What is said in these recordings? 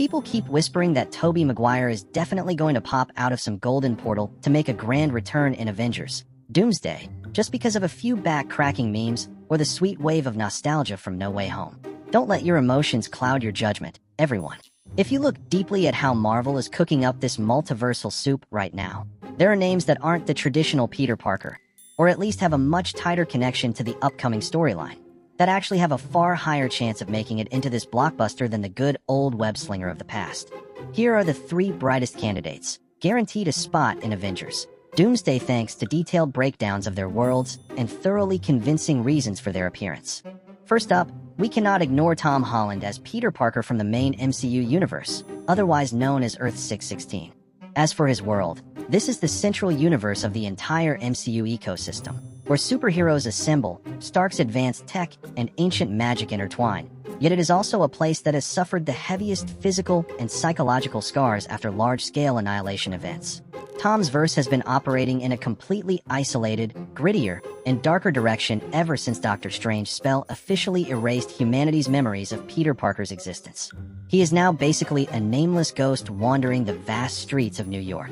People keep whispering that Tobey Maguire is definitely going to pop out of some golden portal to make a grand return in Avengers Doomsday, just because of a few back-cracking memes or the sweet wave of nostalgia from No Way Home. Don't let your emotions cloud your judgment, everyone. If you look deeply at how Marvel is cooking up this multiversal soup right now, there are names that aren't the traditional Peter Parker, or at least have a much tighter connection to the upcoming storyline, that actually have a far higher chance of making it into this blockbuster than the good old web-slinger of the past. Here are the 3 brightest candidates, guaranteed a spot in Avengers Doomsday thanks to detailed breakdowns of their worlds and thoroughly convincing reasons for their appearance. First up, we cannot ignore Tom Holland as Peter Parker from the main MCU universe, otherwise known as Earth 616. As for his world, this is the central universe of the entire MCU ecosystem, where superheroes assemble, Stark's advanced tech, and ancient magic intertwine. Yet it is also a place that has suffered the heaviest physical and psychological scars after large-scale annihilation events. Tom's verse has been operating in a completely isolated, grittier, and darker direction ever since Doctor Strange's spell officially erased humanity's memories of Peter Parker's existence. He is now basically a nameless ghost wandering the vast streets of New York.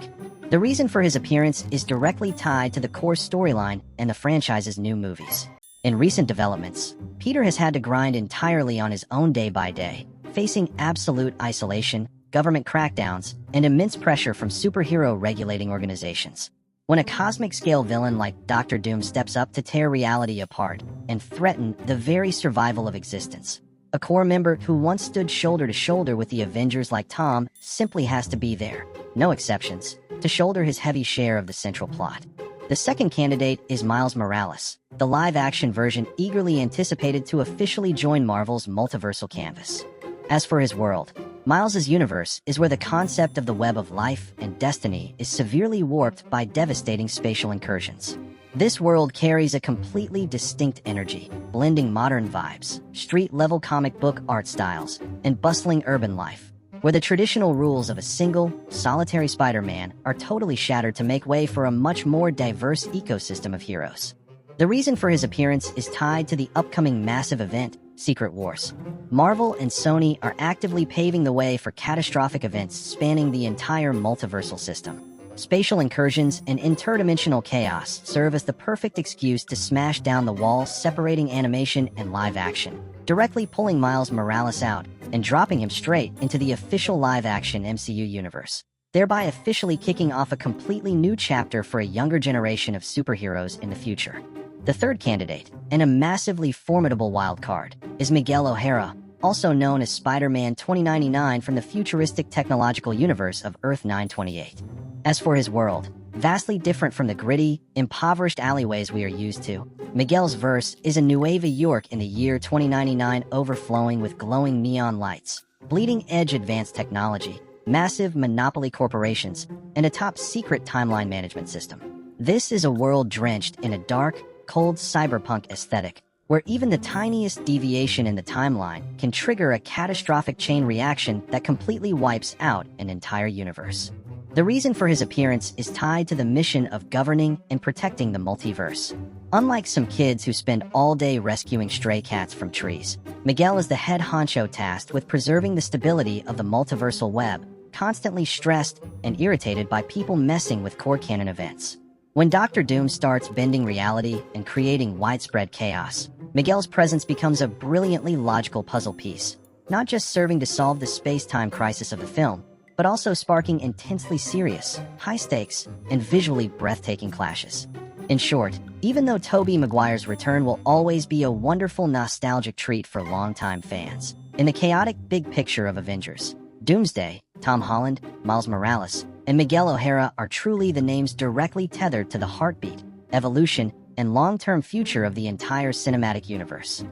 The reason for his appearance is directly tied to the core storyline and the franchise's new movies. In recent developments, Peter has had to grind entirely on his own day by day, facing absolute isolation, government crackdowns, and immense pressure from superhero regulating organizations. When a cosmic-scale villain like Doctor Doom steps up to tear reality apart and threaten the very survival of existence, a core member who once stood shoulder to shoulder with the Avengers like Tom simply has to be there, no exceptions, to shoulder his heavy share of the central plot. The second candidate is Miles Morales, the live-action version eagerly anticipated to officially join Marvel's multiversal canvas. As for his world, Miles's universe is where the concept of the web of life and destiny is severely warped by devastating spatial incursions. This world carries a completely distinct energy, blending modern vibes, street-level comic book art styles, and bustling urban life, where the traditional rules of a single, solitary Spider-Man are totally shattered to make way for a much more diverse ecosystem of heroes. The reason for his appearance is tied to the upcoming massive event, Secret Wars. Marvel and Sony are actively paving the way for catastrophic events spanning the entire multiversal system. Spatial incursions and interdimensional chaos serve as the perfect excuse to smash down the walls separating animation and live action, directly pulling Miles Morales out and dropping him straight into the official live-action MCU universe, thereby officially kicking off a completely new chapter for a younger generation of superheroes in the future. The third candidate, and a massively formidable wild card, is Miguel O'Hara, also known as Spider-Man 2099 from the futuristic technological universe of Earth 928. As for his world, vastly different from the gritty, impoverished alleyways we are used to, Miguel's verse is a Nueva York in the year 2099 overflowing with glowing neon lights, bleeding-edge advanced technology, massive monopoly corporations, and a top-secret timeline management system. This is a world drenched in a dark, cold cyberpunk aesthetic, where even the tiniest deviation in the timeline can trigger a catastrophic chain reaction that completely wipes out an entire universe. The reason for his appearance is tied to the mission of governing and protecting the multiverse. Unlike some kids who spend all day rescuing stray cats from trees, Miguel is the head honcho tasked with preserving the stability of the multiversal web, constantly stressed and irritated by people messing with core canon events. When Doctor Doom starts bending reality and creating widespread chaos, Miguel's presence becomes a brilliantly logical puzzle piece, not just serving to solve the space-time crisis of the film, but also sparking intensely serious, high-stakes, and visually breathtaking clashes. In short, even though Tobey Maguire's return will always be a wonderful nostalgic treat for longtime fans, in the chaotic big picture of Avengers, Doomsday, Tom Holland, Miles Morales, and Miguel O'Hara are truly the names directly tethered to the heartbeat, evolution, and long-term future of the entire cinematic universe.